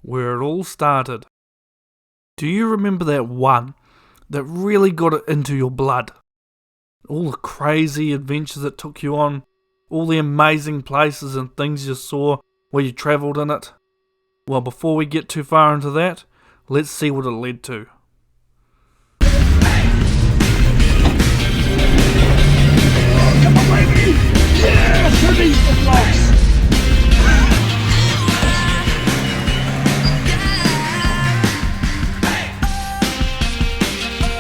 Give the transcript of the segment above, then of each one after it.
where it all started. Do you remember that one that really got it into your blood? All the crazy adventures it took you on, all the amazing places and things you saw where you travelled in it? Well, before we get too far into that, let's see what it led to. Come on, baby! Yeah! Release the blocks!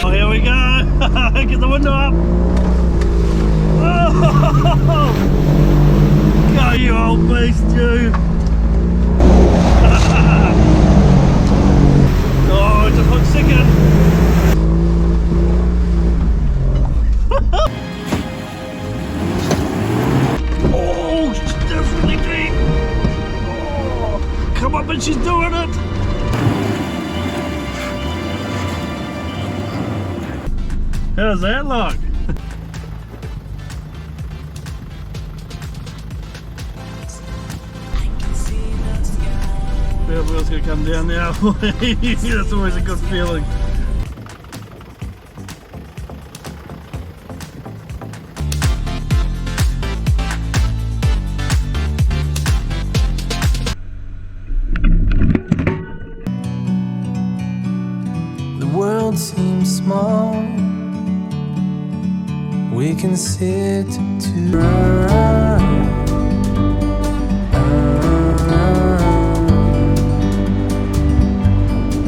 Oh, here we go! Get the window up! Oh! Go, you old beast, you! Oh, just one second! Oh, she's definitely deep! Oh, come up and she's doing it! How's that look? The wheel's gonna come down now. That's always a good feeling. The world seems small. We can sit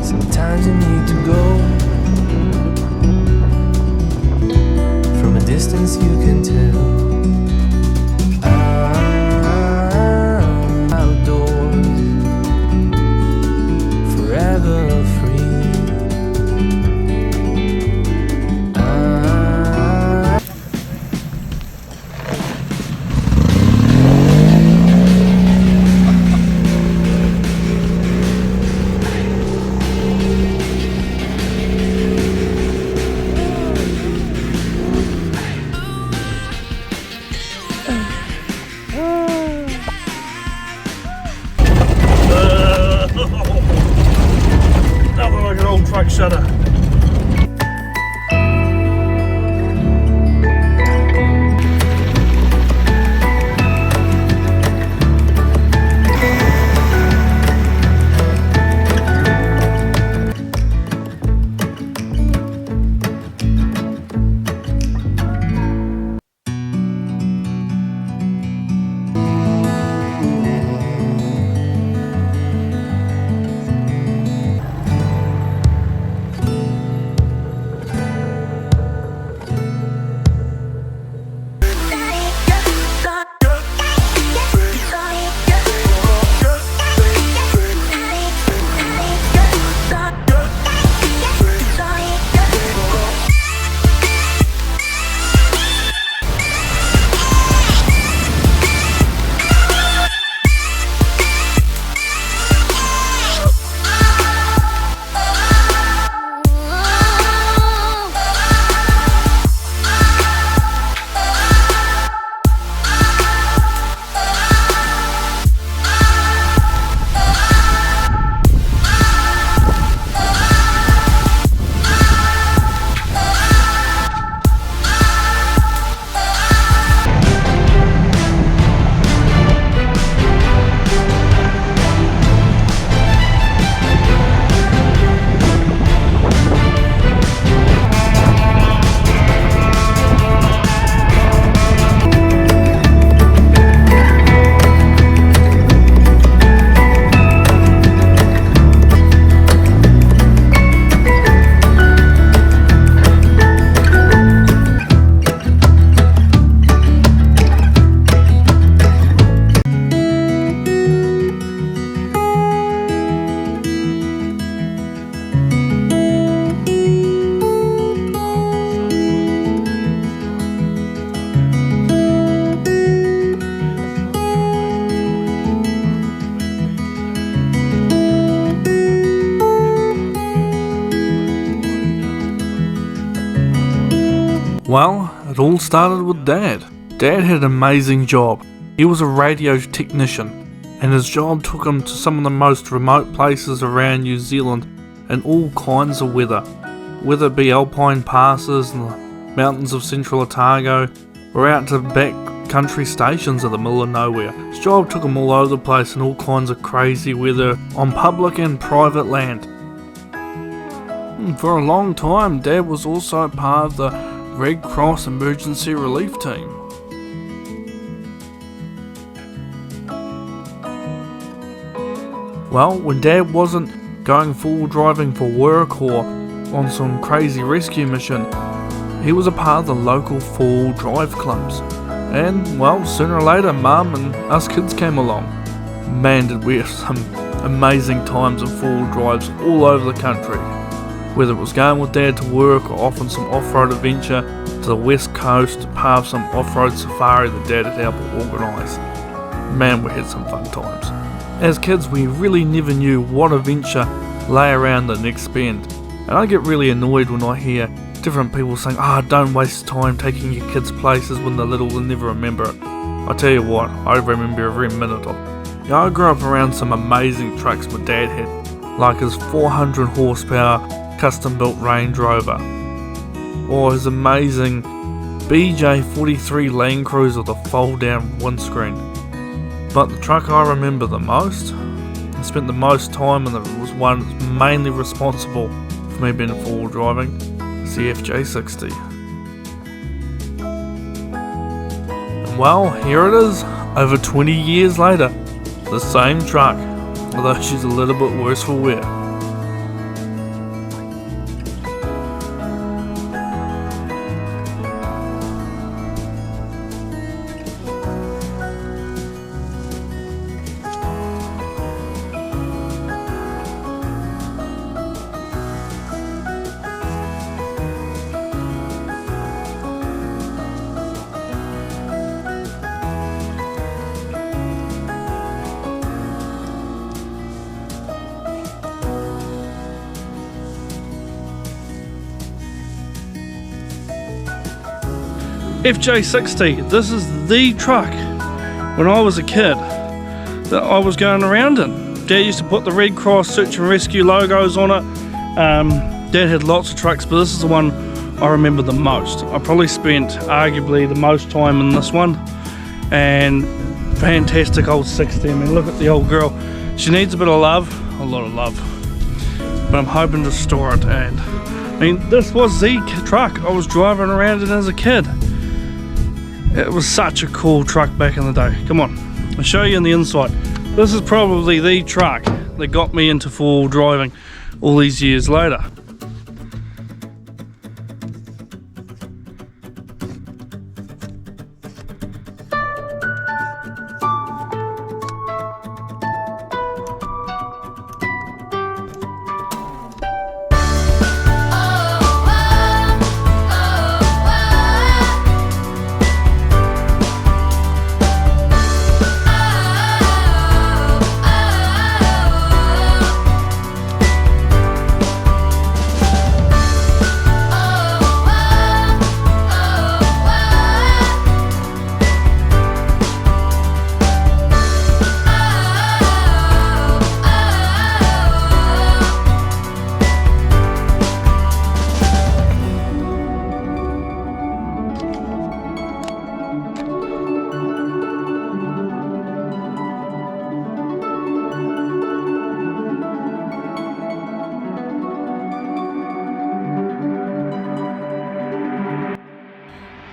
sometimes you need to go. From a distance you can tell. Outdoors, forever free. Nothing like an old truck shutter. Well, it all started with Dad. Dad had an amazing job. He was a radio technician. and his job took him to some of the most remote places around New Zealand in all kinds of weather, whether it be alpine passes and the mountains of central Otago, or out to back country stations in the middle of nowhere. His job took him all over the place in all kinds of crazy weather on public and private land. For a long time, Dad was also part of the Red Cross Emergency Relief Team. Well, when Dad wasn't going full driving for work or on some crazy rescue mission, he was a part of the local full drive clubs. And, well, sooner or later, Mum and us kids came along. Man, did we have some amazing times of full drives all over the country. Whether it was going with Dad to work or off on some off-road adventure to the west coast, part of some off-road safari that Dad had helped organise. Man, we had some fun times. As kids, we really never knew what adventure lay around the next bend. And I get really annoyed when I hear different people saying, don't waste time taking your kids places when they're little, they'll never remember it. I tell you what, I remember every minute of it. I grew up around some amazing trucks my dad had, like his 400 horsepower custom built Range Rover, or his amazing BJ43 Land Cruiser with a fold down windscreen. But the truck I remember the most, I spent the most time in, it was one that's mainly responsible for me being forward driving, is the FJ60. And well, here it is, over 20 years later, the same truck, although she's a little bit worse for wear. FJ60, this is the truck when I was a kid that I was going around in. Dad used to put the Red Cross Search and Rescue logos on it. Dad had lots of trucks, but this is the one I remember the most. I probably spent arguably the most time in this one, and fantastic old 60. I mean, look at the old girl. She needs a bit of love, a lot of love, but I'm hoping to store it. And I mean, this was the truck I was driving around in as a kid. It was such a cool truck back in the day. Come on, I'll show you in the inside. This is probably the truck that got me into full driving all these years later.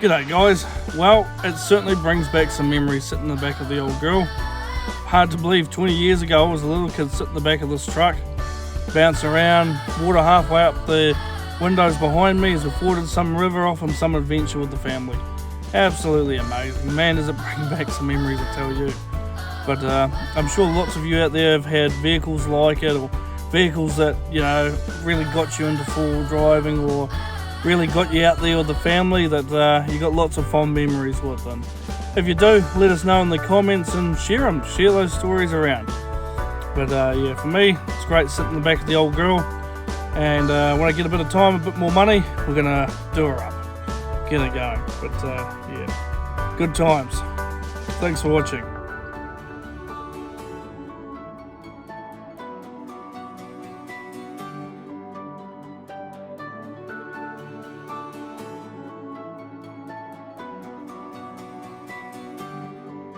G'day guys, well it certainly brings back some memories sitting in the back of the old girl. Hard to believe 20 years ago I was a little kid sitting in the back of this truck, bouncing around, water halfway up the windows behind me as we forded some river off on some adventure with the family. Absolutely amazing, man, does it bring back some memories, I tell you. But I'm sure lots of you out there have had vehicles like it, or vehicles that, you know, really got you into full driving, or really got you out there with the family that you got lots of fond memories with. And if you do, let us know in the comments and share those stories around. But yeah, for me, it's great sitting in the back of the old girl, and when I get a bit of time, a bit more money, we're gonna do her up, get it going. But yeah, good times. Thanks for watching.